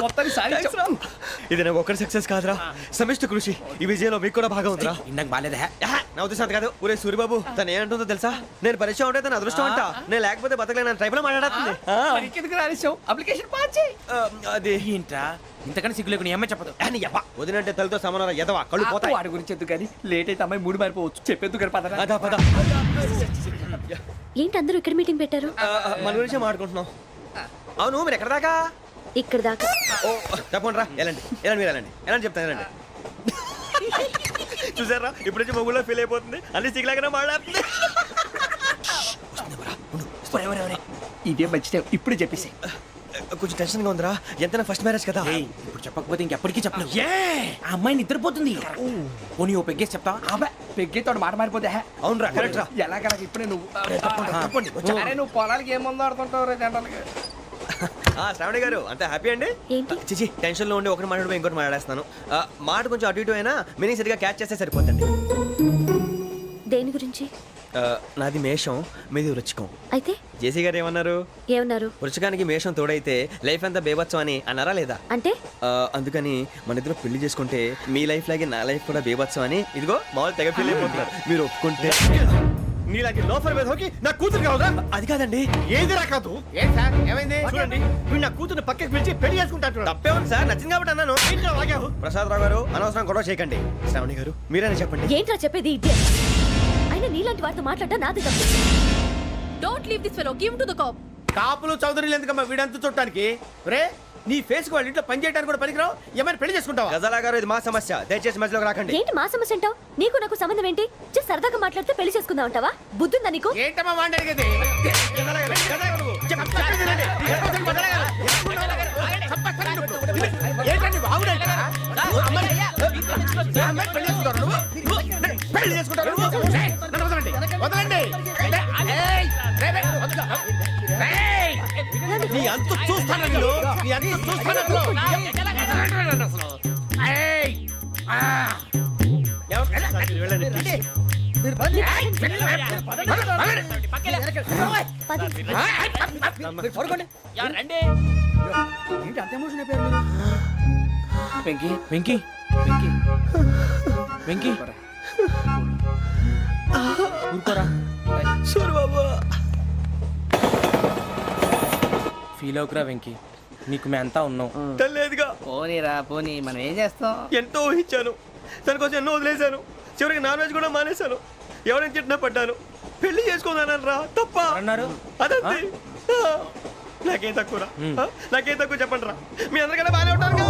H: మొత్తాన్ని సాధించాం.
C: ఇది నాకు ఒక్కరి సక్సెస్ కాదురా, సమిష్టి కృషి. ఈ విజయంలో మీకు కూడా భాగం ఉందిరా.
H: ఇందాక బాగాలేదా?
C: నా ఉద్దేశం అంత కాదు. ఊరే సూరిబాబు తను ఏమంటుందో తెలుసా? నేను పరిచయం ఉంటే తన అదృష్టం అంట, నేను లేకపోతే బతకలేను ట్రైబ్ లో మాట్లాడుతుంది.
B: అప్లికేషన్ పాస్ చేయి.
C: అది
H: ఏంట్రా ఇంతకన్నా సిగ్గు లేకుండా ఏమై చెప్పదు.
C: వదినంటే తలతో సమానం ఎదవా, కళ్ళు పోతాయి.
B: వాడి గురించి ఎందుకు కానీ లేట్ అయితే అమ్మాయి మూడు మారిపోవచ్చు. చెప్పేందుకు కానీ పద.
C: అదా పద.
J: ఏంటి అందరూ ఇక్కడ మీటింగ్ పెట్టారు?
C: మన గురించే మాట్లాడుకుంటున్నాం. అవును మీరు ఎక్కడ దాకా?
J: ఇక్కడ దాకా.
C: ఓ తప్పకుండా రా, వెళ్ళండి వెళ్ళండి, మీరు వెళ్ళండి వెళ్ళండి చెప్తాను, వెళ్ళండి. చూసారా ఇప్పుడు నుంచి మొగుల్లో ఫీల్ అయిపోతుంది, అన్ని సిగ్లాగానే మాట్లాడుతుంది.
B: ఇదే మంచి టైం, ఇప్పుడే చెప్పేసి.
C: కొంచెం టెన్షన్ గా ఉందిరా, ఎంతైనా ఫస్ట్ మ్యారేజ్ కదా.
H: ఇప్పుడు చెప్పకపోతే ఇంకెప్పటికీ చెప్పలేవు. ఆ అమ్మాయి నిద్రపోతుంది. పోనీ ఓ పెగ్గేసి చెప్తా.
B: అబ్బా పెగ్గేతోడు మాట మారిపోతే.
C: అవునురా కరెక్ట్ రా.
B: ఎలాగలా ఇప్పుడే నువ్వు
C: తప్పండి.
B: అరే నువ్వు పొలాలకి ఏముందో ఆడుతుంటావు రే జనరల్గా.
C: శ్రావణి గారు అంత హ్యాపీ అండి?
J: ఏంటి?
C: చిచి టెన్షన్ లో ఉండి ఒకటి మాట్లాడిపోయి ఇంకోటి మాట్లాడేస్తున్నాను. మాట కొంచెం అటు ఇటు అయినా మీనింగ్ సరిగా క్యాచ్ చేస్తే సరిపోతుంది.
J: దేని గురించి?
C: నాది మేషం, మీది వృచ్చికం.
J: అయితే
C: జేసీ గారు ఏమన్నారు?
J: ఏమన్నారు?
C: వృచ్చికానికి మేషం తోడైతే లైఫ్ అంతా బేబత్సం అని అన్నారా లేదా?
J: అంటే
C: అందుకని మన ఇద్దరు పెళ్లి చేసుకుంటే మీ లైఫ్ లాగే నా లైఫ్ కూడా బేబత్సం అని ఇదిగో మామూలు తెగ పెళ్లి అయిపోతున్నారు. మీరు ఒప్పుకుంటే నీలాంటి లోఫర్ మీద హోకి నా కూతురు కావదా? అది కాదండి.
B: ఏది రాకదు. ఏం సార్ ఏమైంది?
C: చూడండి వీడు నా కూతురు పక్కకి పిలిచి పెళ్లి చేసుకుంటాడు. తప్పే ఉంది సార్, నచ్చింది కాబట్టి అన్నాను. ప్రసాద్ రావు గారు అనవసరం గొడవ చేయకండి. శ్రావణి గారు మీరైనా చెప్పండి.
J: ఏంట్రా చెప్పేది? ఇదే అయినా నీలాంటి వారితో మాట్లాడటం నాది తప్పు.
I: Don't leave this fellow. Give him to the cop.
B: కాపులు చౌదరులు ఎందుకమ్మా వీడంతా చూడటానికి? రే నీ ఫేస్ కు వాళ్ళ ఇంట్లో పని చేయడానికి కూడా పనికిరావు. ఏమైనా పెళ్లి చేసుకుంటావా?
C: గజాలా గారు ఇది మా సమస్య, దయచేసి మధ్యలోకి రాకండి.
J: ఏంటి మా సమస్య అంటావు? నీకు నాకు సంబంధం ఏంటి? జస్ట్ సరదాగా మాట్లాడితే పెళ్లి చేసుకుందాం అంటావా? బుద్ధుందా నీకు?
B: ఏంటమ్మా వాడి అడిగేది? ఏంటండి బాగుండేట? పెళ్లి చేసుకుంటారు నువ్వు? నన్ను వదలండి, వదలండి. నీ అంత చూస్తాను నేను, నీ అంత చూస్తాను అసలు.
H: వెంకీ వెంకీ వెంకీ వెంకీ ఊరుకోరా.
C: సూరిబాబు
H: ఫీల్ అవుకురా వెంకీ, నీకు మేమంతా ఉన్నాం.
C: తెలియదుగా.
B: పోనీరా పోనీ, మనం ఏం చేస్తాం?
C: ఎంతో ఊహించాను, తన కోసం ఎన్నో వదిలేశాను, చివరికి నాన్ వెజ్ కూడా మానేశాను. ఎవరైనా తిట్టినా పడ్డాను. పెళ్లి చేసుకున్నానని రా తప్ప
H: అన్నారు.
C: అదంతే. నాకేం తక్కువరా? నాకేం తక్కువ చెప్పండి రా. మీ అందరికన్నా బాగానే ఉంటారుగా.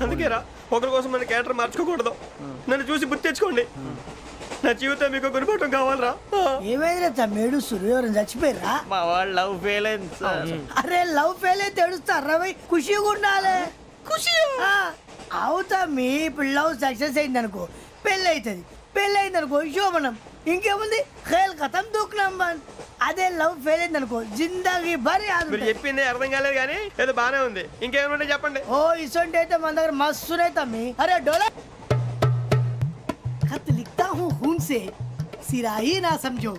C: అందుకే రా ఒకరి కోసం మన క్యారెక్టర్ మార్చుకోకూడదు. నన్ను చూసి గుర్తు తెచ్చుకోండి. నా జీవితం మీకు గురిపటం కావాలరా.
K: ఏమైందిరా తమ్మేడు సూర్యవరం చచ్చిపోయిరా?
B: మా వాళ్ళు లవ్ ఫెయిల్ అయింది సార్.
K: అరే లవ్ ఫెయిల్ అయితే ఏడుస్తారా? ఖుషిగా ఉండాలి. ఖుషి అవుతా. మీ ఇప్పుడు లవ్ సక్సెస్ అయింది అనుకో పెళ్ళి అవుతుంది. పెళ్ళి అయింది అనుకో శోభనం. ఇంకేముంది ఖేల్ కథం దూకునాం బాన్. అదే లవ్ ఫెయిల్ అయింది అనుకో జిందాగీ భారీ.
C: మీరు చెప్పింది అర్థం కాలేదు కానీ ఏదో బానే ఉంది. ఇంకేమైనా చెప్పండి.
K: ఓ ఇసొంటి అయితే మన దగ్గర మస్తునే తమ్మి. అరే డోలా खत लिखता हूँ खून से, सिरा ही ना समझो,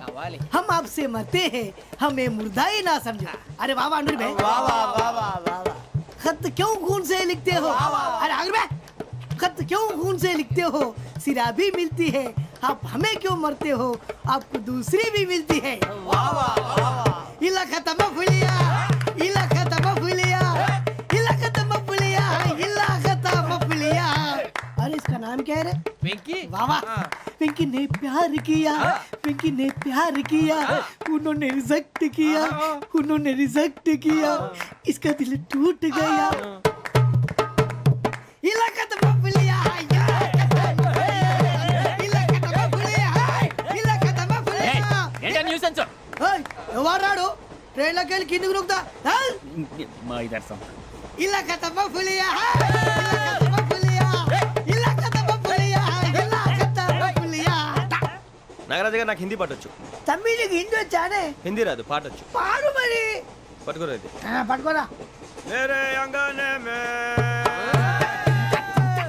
K: हम आपसे मरते हैं, हमें मुर्दा ही ना समझो. अरे वाह वाह अनुर भाई, वाह वाह वाह वाह वाह. खत क्यों खून से लिखते हो? अरे अनुर भाई, खत क्यों खून से लिखते हो? सिरा भी मिलती है, आप हमें क्यों मरते हो? आपको दूसरी भी मिलती है. वाह वाह वाह. इला खत्म फुलिया, इला खत्म फुलिया, इला खत्म फुलिया, इला खत्म फुलिया. अरे इसका नाम क्या है रे?
B: వెంకీ.
K: वाह वाह. पिंकी ने प्यार किया, पिंकी ने प्यार किया, उन्होंने रिजेक्ट किया, उन्होंने रिजेक्ट किया, इसका दिल टूट गया. इलाका तो बबलिया ఎవరు రాడు ట్రైన్లోకి వెళ్ళి కిందికి నొక్కుతా.
B: మా ఇదర్శం
K: ఇలాకా తప్ప పులియా, ఇలాకా తప్ప పులియా, ఇలాకా తప్ప పులియా, ఇలాకా తప్ప పులియా.
C: నాగరాజు గారు నాకు హిందీ పాటొచ్చు.
K: తమ్మి నీకు హిందీ వచ్చానే?
C: హిందీ రాదు, పాటొచ్చు.
K: పాడు మరి.
C: పట్టుకోలేదు.
K: పట్టుకోరా.
C: मेरे अंगने में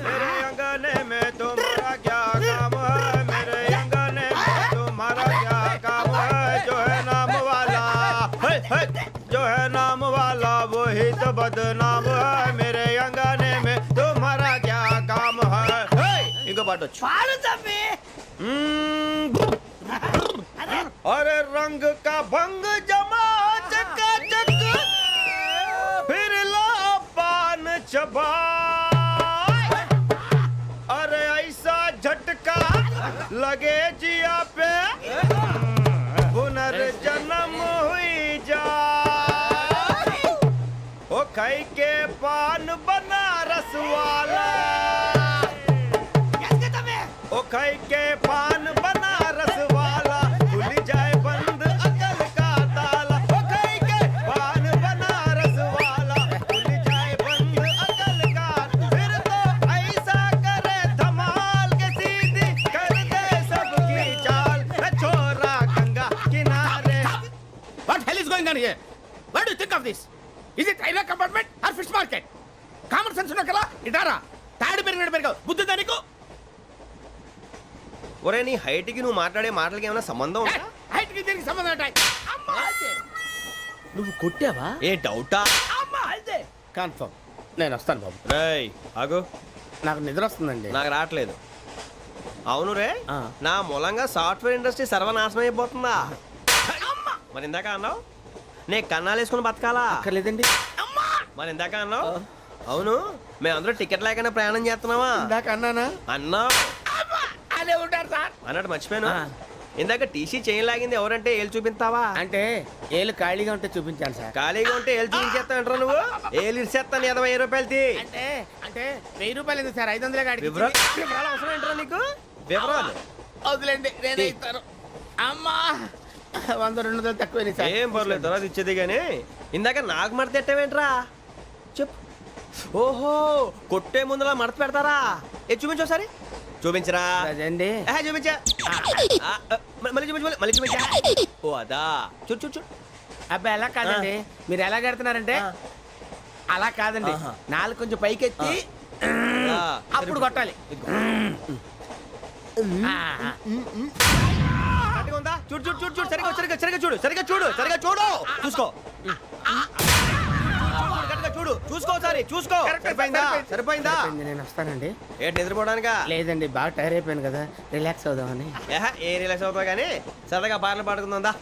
C: मेरे अंगने में तुम्हारा क्या काम है? मेरे अंगने में तुम्हारा क्या काम है? जो है नाम वाला जो है नाम वाला वही तो बदनाम है. मेरे अंगने ఇంకో పాట వచ్చు
K: పాడు తమ్మి.
C: अरे रंग का भंग जमा चकाचक फिर ला पान चबा अरे ऐसा झटका लगे जिया पे पुनर्जन्म हुई जा ओ खाई के पान बनारस वाला ओ खाई के पान बनारस वाला खुल जाए बंद अकल का ताला ओ खाई के पान बनारस वाला खुल जाए बंद अकल का फिर तो ऐसा करे धमाल के सीधी कर दे सबकी चाल छोरा गंगा किनारे
B: What hell is going on here? What do you think of this? Is it railway compartment or fish market? Common sense ఉన్న కదా ఇటారా తాడు పెరిగాడు బుద్ధి దానికి
C: ఒరే నీ హైట్ కి నువ్వు మాట్లాడే మాటలకి ఏమైనా సంబంధం ఉందా
B: హైట్ కి దీనికి సంబంధం ఉంటాయి అమ్మా అయితే
H: నువ్వు కొట్టావా?
C: ఏ డౌటా
B: అమ్మా అయితే కన్ఫర్మ్ నేను వస్తాను బాబు
C: రేయ్ ఆగు
B: నాకు నిద్ర వస్తుందండి
C: నాకు రావట్లేదు అవును రే
H: ఆ.
C: నా మూలంగా సాఫ్ట్వేర్ ఇండస్ట్రీ సర్వనాశనం అయిపోతుందా మరి ఇందాక అన్నావు నే కన్నాలు వేసుకుని బతకాలా
H: అక్కర్లేదండి.
C: మరి ఇందాక అన్నావు అవును మేమందరూ టికెట్ లేకుండా ప్రయాణం చేస్తున్నావా
B: ఇందాక అన్నానా
C: అన్నావు
B: అదే ఉంటారు సార్
C: అన్నట్టు మర్చిపోయాను ఇందాక టీసీ చేయి లాగింది ఎవరంటే ఏళ్ళు చూపిస్తావా
B: అంటే ఏళ్ళు ఖాళీగా ఉంటే చూపించాను సార్
C: ఖాళీగా ఉంటే ఏళ్ళు చూపించేస్తానంటారా నువ్వు ఏళ్ళు ఇచ్చేస్తాను 20 రూపాయలది
B: అంటే అంటే 1000 రూపాయలు ఎందుకు సార్ 500 కాడికి
C: వివరాలు వివరాలు అవసరం ఏంటరా నీకు వివరాలు
B: వదిలేండి నేనే ఇస్తాను అమ్మా 100 200 తక్కువ సార్
C: ఏం పర్లేదు తర్వాత ఇచ్చేది కానీ ఇందాక నాకు మడత ఎట్టవేంట్రా చెప్పు ఓహో కొట్టే ముందులా మడత పెడతారా ఏ చూపించు ఒకసారి చూపించరా
B: అదండి
C: చూపించా మళ్ళీ చూపించు మళ్ళీ చూపించా ఓ అదా చూడు చూడు చూడు
B: అబ్బాయి ఎలా కాదండి మీరు ఎలా కడుతున్నారంటే అలా కాదండి నాలుగు కొంచెం పైకెత్తి అప్పుడు కొట్టాలి
C: కరెక్ట్గా ఉందా? చూడు చూడు చూడు చూడు సరిగా సరిగా సరిగా చూడు సరిగా చూడు సరిగా చూడు చూసుకో కరెక్ట్గా చూడు చూసుకో ఒకసారి చూసుకో సరిపోయిందా సరిపోయిందా
B: నేను వస్తానండి
C: ఏంటి నిద్రపోవడానికా
B: లేదండి బాగా టైర్ అయిపోయాను కదా రిలాక్స్ అవుదామని
C: ఏ రిలాక్స్ అవుతావు కానీ సరదాగా పాటలు పాడుకుందా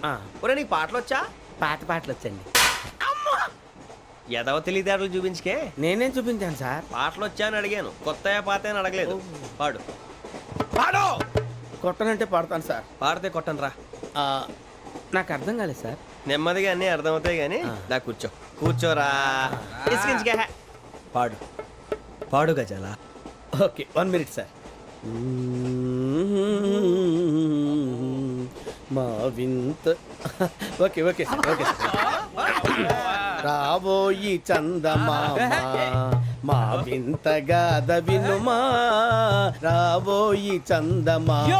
C: ఒరే నీకు పాటలు వచ్చా
B: పాత పాటలు వచ్చండి
C: ఎదవ తెలివితేటలు చూపించుకే
B: నేనేం చూపించాను సార్
C: పాటలు వచ్చా అని అడిగాను కొత్త పాత అని అడగలేదు పాడు పాడు
B: కొట్టనంటే పడతాను సార్
C: పాడితే కొట్టను రా
B: నాకు అర్థం కాలేదు సార్
C: నెమ్మదిగా అన్నీ అర్థమవుతాయి కానీ నా కూర్చో కూర్చోరా ఇసుకించుకే పాడు పాడు గజాల
B: ఓకే 1 మినిట్ సార్ మా వింత ఓకే ఓకే సార్ ఓకే రాబోయి చందమామ మా వింత గాథ వినుమా రాబోయి చందమామ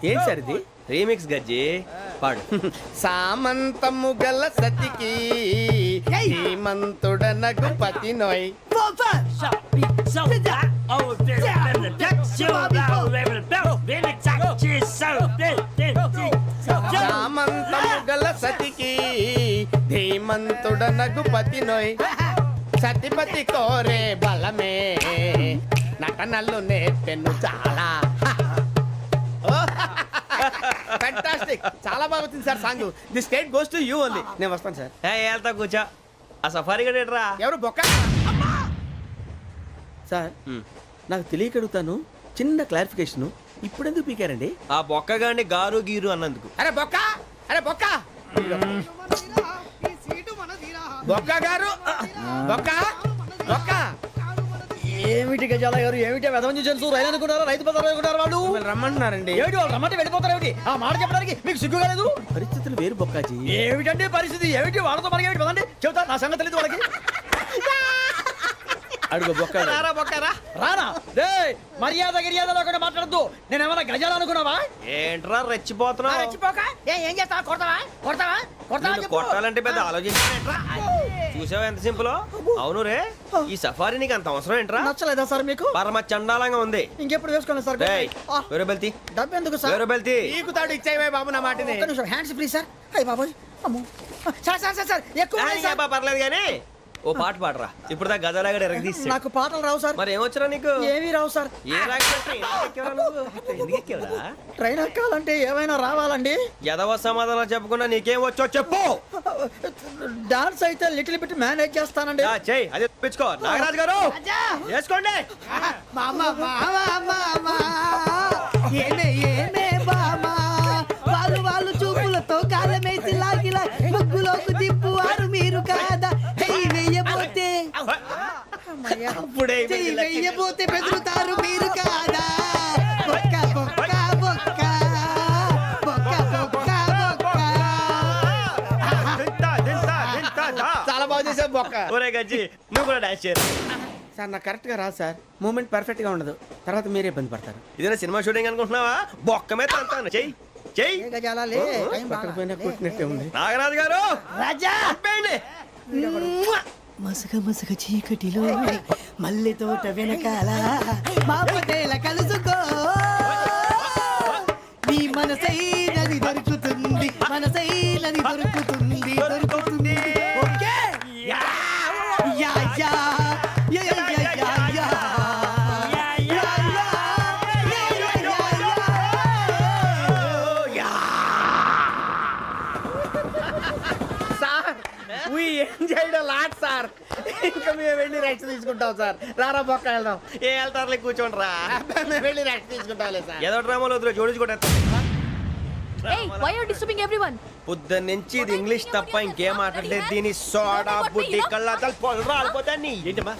B: ఏం సార్ ఇది
C: రీమిక్స్ గజ్జి పాడు
B: సామంతము గల సతికి హేమంతుడనగు పతి నోయ్ సామంతము గల సతికి ధీమంతుడనగు పతి నోయ్ సతిపతి కోరే బలమే నటనలు నేర్పెను చాలా ఫ్యాంటాస్టిక్ చాలా బాగా వచ్చింది sir song the state goes to you only నేను వస్తాను సార్
C: వెళ్తా కూర్చో ఆ సఫారీ గడేట్రా
B: ఎవరు బొక్క సార్ నాకు తెలియక అడుగుతాను చిన్న క్లారిఫికేషన్ ఇప్పుడు ఎందుకు పీకారండి
C: ఆ బొక్కగాండి గారు గీరు అన్నందుకు
B: అరే బొక్క అరే బొక్క బొక్క గారు బొక్క బొక్క
E: ఏమిటి గజాల గారు ఏమిటి వెదవం చూసాను రైలు అనుకున్నారా రైతు బజార్ అనుకున్నారు వాళ్ళు
B: మిమ్మల్ని రమ్మంటున్నారండి
E: ఏమిటి వాళ్ళు రమ్మంటే వెళ్ళిపోతారు ఏమిటి ఆ మాట చెప్పడానికి మీకు సిగ్గు కాలేదు
B: పరిస్థితులు వేరు బొక్కాజీ
E: ఏమిటండి పరిస్థితి ఏమిటి వాళ్ళతో మనకి ఏమిటి కదండి చెబుతా నా సంగతి తెలియదు వాళ్ళకి
B: అడుగు బొక్క
C: రారా బొక్కరా
E: రానా రే మర్యాద గిర్యాద లేకుండా మాట్లాడద్దు నేనేమన్నా గజాలు అనుకున్నావా
C: ఏంట్రా రెచ్చిపోతున్నావు
K: ఏం చేస్తావా కొడతావా కొడతావా కొడతావా
C: నిన్ను కొట్టాలంటే పెద్ద ఆలోచించా చూసావా ఎంత సింపుల్ అవును రే ఈ సఫారీ నీకు అంత అవసరం ఏంట్రా
E: నచ్చలేదా సార్ మీకు
C: పరమ చండాలంగా ఉంది
E: ఇంకెప్పుడు వేసుకోండి సార్
C: డేయ్, వేరే బెల్తి
E: డబ్బు ఎందుకు సార్
C: వేరే బెల్తి
B: నీకు తాడు ఇచ్చేవే బాబు నా మాటని
E: ఒక్క నిమిషం హ్యాండ్స్ ఫ్రీ సార్ అయ్యి బాబోయ్ అమ్మో సార్ సార్ సార్ సార్ ఎక్కువ ఉన్నాయి సార్.
C: పర్లేదు కానీ ఓ పాట పాడరా ఇప్పుడు దా గదలాగా ఎరగదీసి
E: నాకు పాటలు రావు సార్.
C: మరి ఏమొచ్చరా నీకు
E: ఏమీ రావు సార్.
C: ఏ రాకపోతే ఎందుకు ఎక్కేవరా?
E: ట్రైన్ ఎక్కాలంటే ఏమైనా రావాలండి.
C: ఎదవ సమాధానం చెప్పకుండా నీకేం వచ్చో చెప్పు.
E: డాన్స్ అయితే లిటిల్ బిట్ మేనేజ్ చేస్తానండి.
C: చెయ్యి అదే తెప్పించుకో. నాగరాజు గారు వేసుకోండి.
K: మామా మామా మామా ఏమే ఏమే బామా వాళ్ళు చూపులతో కాలమేసి లాగిలా ముగ్గులోకి తిప్పువారు మీరు కాదా చెయ్యి వెయ్యబోతే
C: అప్పుడే
K: చెయ్యి వెయ్యబోతే బెదురుతారు మీరు కాదా బొక్క బొక్క బొక్క బొక్క బొక్క బొక్క
H: చాలా బాగా చేసావు బొక్క.
C: ఒరే గజ్జి నువ్వు కూడా డాన్స్ చేయరు.
H: సార్ నాకు కరెక్ట్ గా రాదు సార్. మూమెంట్ పర్ఫెక్ట్ గా ఉండదు, తర్వాత మీరే ఇబ్బంది పడతారు.
C: ఇదేనా సినిమా షూటింగ్ అనుకుంటున్నావా? బొక్క మీద అంటాను. చెయ్యి చెయ్యి.
H: పక్కన పోయినా కొట్టినట్టే ఉంది.
C: నాగరాజు గారు
K: రాజా
C: చెప్పండి.
K: మసగ మసగ చీకటిలో మల్లె తోట వెనకాల మా పటేల కలుసుకో నీ మనసైనది దొరుకుతుంది మనసైనది దొరుకుతుంది దొరుకుతుంది okay yeah yeah yeah yeah yeah yeah yeah
H: sir we enjoyed a lot sir. ఇంకా మేము వెళ్ళి రెస్ట్ తీసుకుంటాం సార్. రారా బొక్క వెళ్దాం.
C: ఏ వెళ్తారులే కూర్చోండి రా.
H: మేము వెళ్ళి రెస్ట్ తీసుకుంటాంలే సార్.
C: ఏదో డ్రామాలో వద్దు జోడించుకుంటా.
I: Hey, why are you disturbing everyone?
C: పొద్దున్న నుంచి ఇది ఇంగ్లీష్ తప్ప ఇంకేం మాట్లాడలేదు. దీని సోడా బుద్ధి కళ్ళ పొలరా అయిపోతాన్ని.
G: ఏంటమ్మా